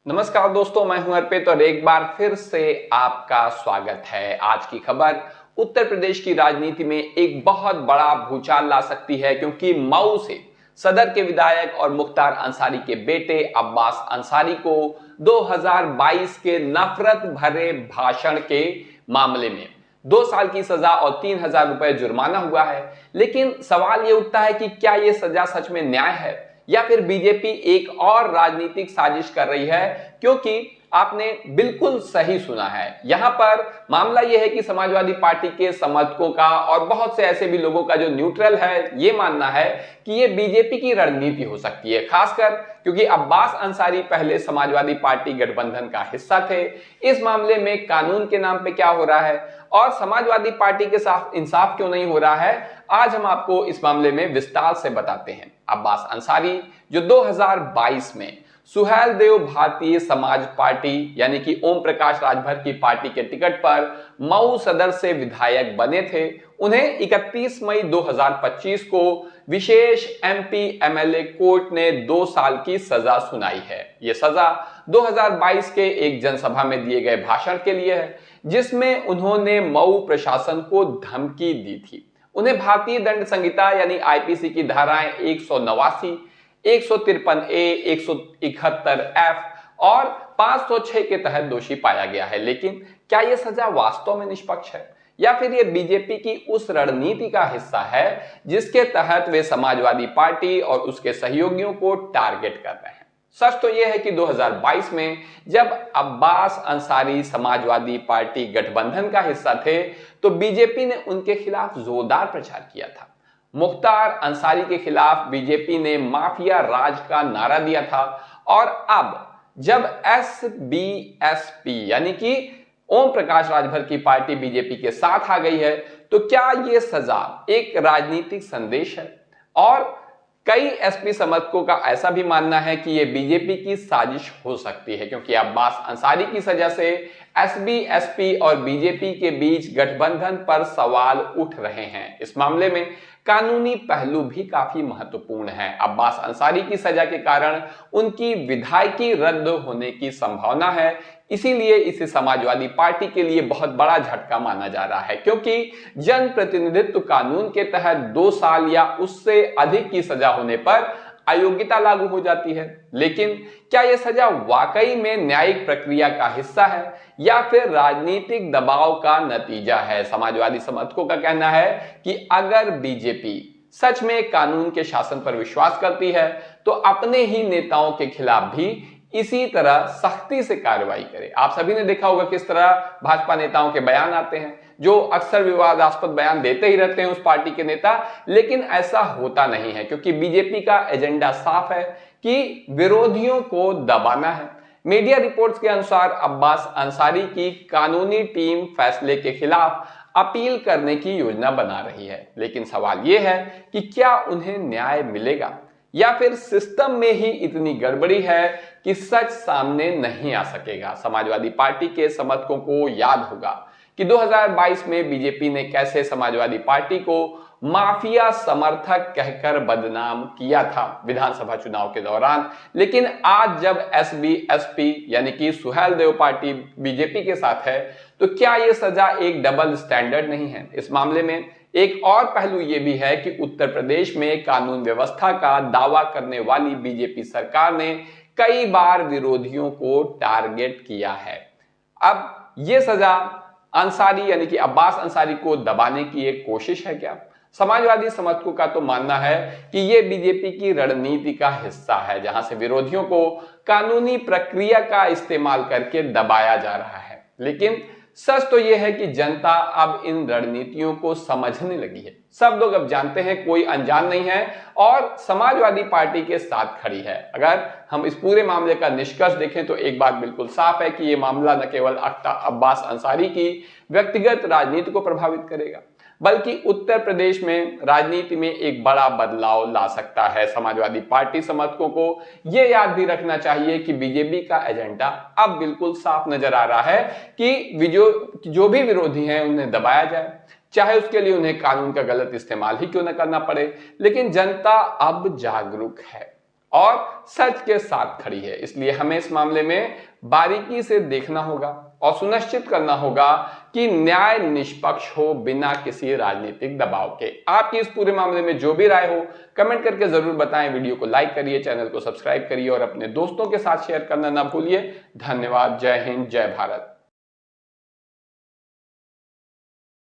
नमस्कार दोस्तों, मैं हूं अर्पित और एक बार फिर से आपका स्वागत है। आज की खबर उत्तर प्रदेश की राजनीति में एक बहुत बड़ा भूचाल ला सकती है, क्योंकि मऊ से सदर के विधायक और मुख्तार अंसारी के बेटे अब्बास अंसारी को 2022 के नफरत भरे भाषण के मामले में 2 साल की सजा और 3,000 रुपए जुर्माना हुआ है। लेकिन सवाल यह उठता है कि क्या यह सजा सच में न्याय है या फिर बीजेपी एक और राजनीतिक साजिश कर रही है। क्योंकि आपने बिल्कुल सही सुना है, यहां पर मामला यह है कि समाजवादी पार्टी के समर्थकों का और बहुत से ऐसे भी लोगों का जो न्यूट्रल है, यह मानना है कि यह बीजेपी की रणनीति हो सकती है, खासकर क्योंकि अब्बास अंसारी पहले समाजवादी पार्टी गठबंधन का हिस्सा थे। इस मामले में कानून के नाम पे क्या हो रहा है और समाजवादी पार्टी के साथ इंसाफ क्यों नहीं हो रहा है, आज हम आपको इस मामले में विस्तार से बताते हैं। अब्बास अंसारी जो 2022 में सुहेलदेव भारतीय समाज पार्टी यानी कि ओम प्रकाश राजभर की पार्टी के टिकट पर मऊ सदर से विधायक बने थे, उन्हें 31 मई 2025 को विशेष एमपी एमएलए कोर्ट ने 2 साल की सजा सुनाई है। यह सजा 2022 के एक जनसभा में दिए गए भाषण के लिए है, जिसमें उन्होंने मऊ प्रशासन को धमकी दी थी। उन्हें भारतीय दंड संहिता यानी आईपीसी की धाराएं 189, 153A, 171F और 506 के तहत दोषी पाया गया है। लेकिन क्या यह सजा वास्तव में निष्पक्ष है या फिर यह बीजेपी की उस रणनीति का हिस्सा है जिसके तहत वे समाजवादी पार्टी और उसके सहयोगियों को टारगेट कर रहे हैं? सच तो यह है कि 2022 में जब अब्बास अंसारी समाजवादी पार्टी गठबंधन का हिस्सा थे, तो बीजेपी ने उनके खिलाफ जोरदार प्रचार किया था। मुख्तार अंसारी के खिलाफ बीजेपी ने माफिया राज का नारा दिया था और अब जब एसबीएसपी यानी कि ओम प्रकाश राजभर की पार्टी बीजेपी के साथ आ गई है, तो क्या यह सजा एक राजनीतिक संदेश है? और कई एसपी समर्थकों का ऐसा भी मानना है कि यह बीजेपी की साजिश हो सकती है, क्योंकि अब्बास अंसारी की सजा से एसबीएसपी और बीजेपी के बीच गठबंधन पर सवाल उठ रहे हैं। इस मामले में कानूनी पहलू भी काफी महत्वपूर्ण है। अब्बास अंसारी की सजा के कारण उनकी विधायकी रद्द होने की संभावना है, इसीलिए इसे समाजवादी पार्टी के लिए बहुत बड़ा झटका माना जा रहा है, क्योंकि जनप्रतिनिधित्व कानून के तहत 2 साल या उससे अधिक की सजा होने पर अयोग्यता लागू हो जाती है। लेकिन क्या यह सजा वाकई में न्यायिक प्रक्रिया का हिस्सा है या फिर राजनीतिक दबाव का नतीजा है? समाजवादी समर्थकों का कहना है कि अगर बीजेपी सच में कानून के शासन पर विश्वास करती है, तो अपने ही नेताओं के खिलाफ भी इसी तरह सख्ती से कार्रवाई करे। आप सभी ने देखा होगा किस तरह भाजपा नेताओं के बयान आते हैं, जो अक्सर विवादास्पद बयान देते ही रहते हैं उस पार्टी के नेता, लेकिन ऐसा होता नहीं है, क्योंकि बीजेपी का एजेंडा साफ है कि विरोधियों को दबाना है। मीडिया रिपोर्ट्स के अनुसार अब्बास अंसारी की कानूनी टीम फैसले के खिलाफ अपील करने की योजना बना रही है। लेकिन सवाल यह है कि क्या उन्हें न्याय मिलेगा या फिर सिस्टम में ही इतनी गड़बड़ी है कि सच सामने नहीं आ सकेगा? समाजवादी पार्टी के समर्थकों को याद होगा कि 2022 में बीजेपी ने कैसे समाजवादी पार्टी को माफिया समर्थक कहकर बदनाम किया था विधानसभा चुनाव के दौरान। लेकिन आज जब एसबीएसपी यानी कि सुहेलदेव पार्टी बीजेपी के साथ है, तो क्या यह सजा एक डबल स्टैंडर्ड नहीं है? इस मामले में एक और पहलू यह भी है कि उत्तर प्रदेश में कानून व्यवस्था का दावा करने वाली बीजेपी सरकार ने कई बार विरोधियों को टारगेट किया है। अब यह सजा अंसारी यानी कि अब्बास अंसारी को दबाने की एक कोशिश है क्या? समाजवादी समर्थकों का तो मानना है कि यह बीजेपी की रणनीति का हिस्सा है, जहां से विरोधियों को कानूनी प्रक्रिया का इस्तेमाल करके दबाया जा रहा है। लेकिन सच तो यह है कि जनता अब इन रणनीतियों को समझने लगी है। सब लोग अब जानते हैं, कोई अनजान नहीं है और समाजवादी पार्टी के साथ खड़ी है। अगर हम इस पूरे मामले का निष्कर्ष देखें तो एक बात बिल्कुल साफ है कि यह मामला न केवल अब्बास अंसारी की व्यक्तिगत राजनीति को प्रभावित करेगा, बल्कि उत्तर प्रदेश में राजनीति में एक बड़ा बदलाव ला सकता है। समाजवादी पार्टी समर्थकों को यह याद भी रखना चाहिए कि बीजेपी का एजेंडा अब बिल्कुल साफ नजर आ रहा है कि जो भी विरोधी हैं उन्हें दबाया जाए, चाहे उसके लिए उन्हें कानून का गलत इस्तेमाल ही क्यों न करना पड़े। लेकिन जनता अब जागरूक है और सच के साथ खड़ी है। इसलिए हमें इस मामले में बारीकी से देखना होगा और सुनिश्चित करना होगा कि न्याय निष्पक्ष हो, बिना किसी राजनीतिक दबाव के। आपकी इस पूरे मामले में जो भी राय हो कमेंट करके जरूर बताएं। वीडियो को लाइक करिए, चैनल को सब्सक्राइब करिए और अपने दोस्तों के साथ शेयर करना ना भूलिए। धन्यवाद। जय हिंद, जय भारत।